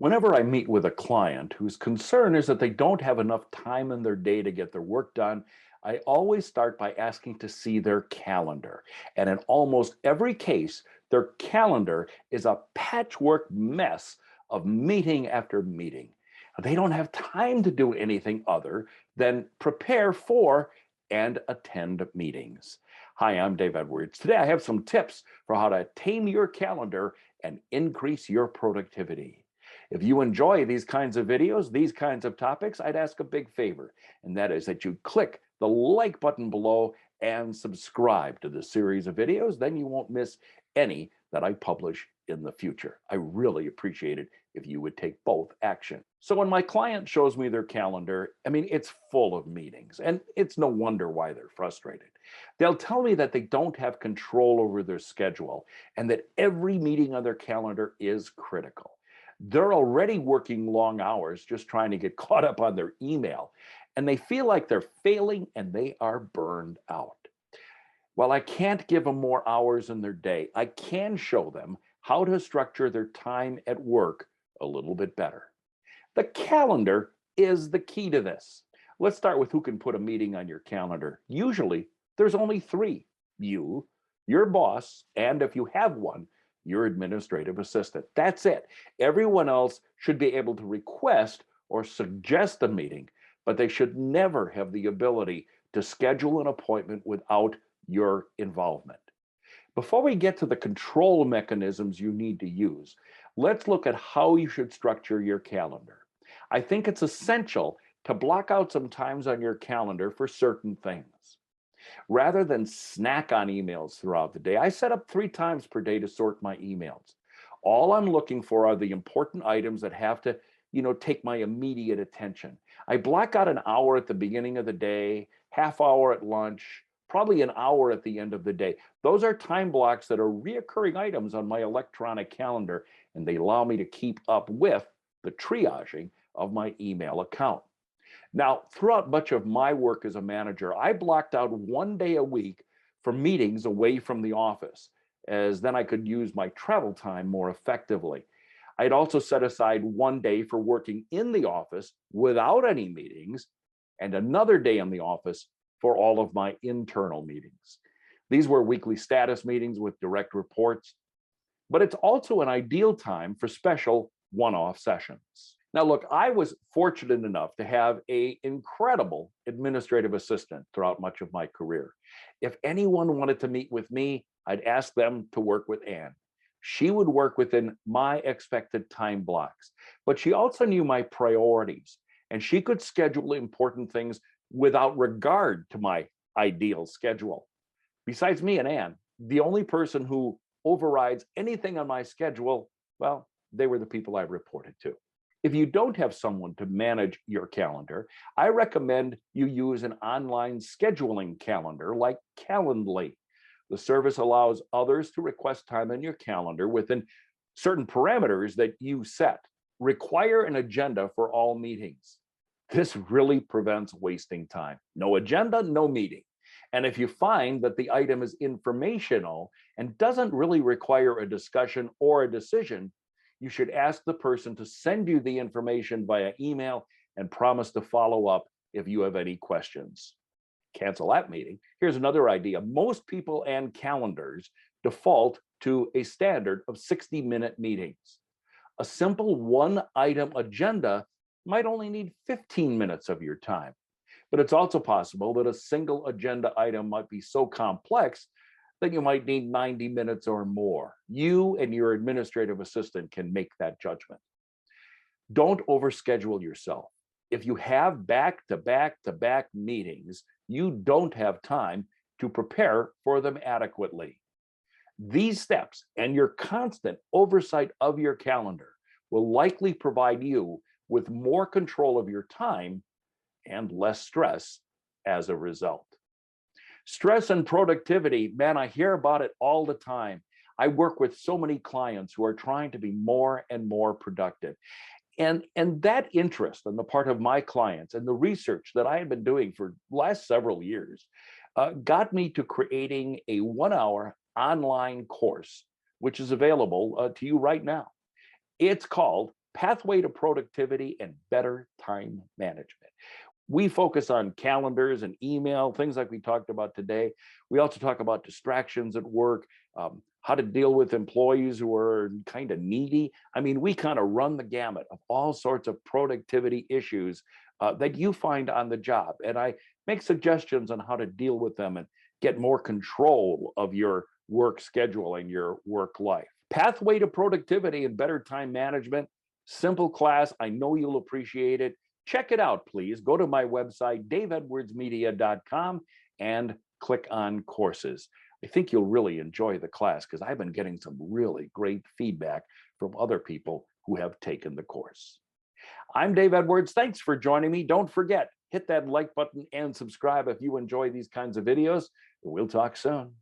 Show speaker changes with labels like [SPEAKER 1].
[SPEAKER 1] Whenever I meet with a client whose concern is that they don't have enough time in their day to get their work done, I always start by asking to see their calendar. And in almost every case, their calendar is a patchwork mess of meeting after meeting. They don't have time to do anything other than prepare for and attend meetings. Hi, I'm Dave Edwards. Today I have some tips for how to tame your calendar and increase your productivity. If you enjoy these kinds of videos, these kinds of topics, I'd ask a big favor, and that is that you click the like button below and subscribe to the series of videos. Then you won't miss any that I publish in the future. I really appreciate it if you would take both action. So when my client shows me their calendar, it's full of meetings, and it's no wonder why they're frustrated. They'll tell me that they don't have control over their schedule and that every meeting on their calendar is critical. They're already working long hours just trying to get caught up on their email, and they feel like they're failing and they are burned out. While I can't give them more hours in their day, I can show them how to structure their time at work a little bit better. The calendar is the key to this. Let's start with who can put a meeting on your calendar. Usually, there's only three: you, your boss, and if you have one, your administrative assistant. That's it. Everyone else should be able to request or suggest a meeting, but they should never have the ability to schedule an appointment without your involvement. Before we get to the control mechanisms you need to use, let's look at how you should structure your calendar. I think it's essential to block out some times on your calendar for certain things. Rather than snack on emails throughout the day, I set up 3 times per day to sort my emails. All I'm looking for are the important items that have to, take my immediate attention. I block out an hour at the beginning of the day, half hour at lunch, probably an hour at the end of the day. Those are time blocks that are reoccurring items on my electronic calendar, and they allow me to keep up with the triaging of my email account. Now, throughout much of my work as a manager, I blocked out 1 day a week for meetings away from the office, as then I could use my travel time more effectively. I'd also set aside 1 day for working in the office without any meetings, and another day in the office for all of my internal meetings. These were weekly status meetings with direct reports, but it's also an ideal time for special one-off sessions. Now, look, I was fortunate enough to have an incredible administrative assistant throughout much of my career. If anyone wanted to meet with me, I'd ask them to work with Anne. She would work within my expected time blocks, but she also knew my priorities, and she could schedule important things without regard to my ideal schedule. Besides me and Anne, the only person who overrides anything on my schedule, well, they were the people I reported to. If you don't have someone to manage your calendar, I recommend you use an online scheduling calendar like Calendly. The service allows others to request time on your calendar within certain parameters that you set. Require an agenda for all meetings. This really prevents wasting time. No agenda, no meeting. And if you find that the item is informational and doesn't really require a discussion or a decision, you should ask the person to send you the information via email and promise to follow up if you have any questions. Cancel that meeting. Here's another idea. Most people and calendars default to a standard of 60-minute meetings. A simple one-item agenda might only need 15 minutes of your time. But it's also possible that a single agenda item might be so complex that you might need 90 minutes or more. You and your administrative assistant can make that judgment. Don't overschedule yourself. If you have back-to-back meetings, you don't have time to prepare for them adequately. These steps and your constant oversight of your calendar will likely provide you with more control of your time and less stress as a result. Stress and productivity, man, I hear about it all the time. I work with so many clients who are trying to be more and more productive. And that interest on the part of my clients and the research that I have been doing for the last several years got me to creating a 1-hour online course, which is available to you right now. It's called Pathway to Productivity and Better Time Management. We focus on calendars and email, things like we talked about today. We also talk about distractions at work, how to deal with employees who are kind of needy. I mean, we kind of run the gamut of all sorts of productivity issues that you find on the job. And I make suggestions on how to deal with them and get more control of your work schedule and your work life. Pathway to Productivity and Better Time Management. Simple class. I know you'll appreciate it. Check it out, please. Go to my website, daveedwardsmedia.com, and click on courses. I think you'll really enjoy the class because I've been getting some really great feedback from other people who have taken the course. I'm Dave Edwards. Thanks for joining me. Don't forget, hit that like button and subscribe if you enjoy these kinds of videos. We'll talk soon.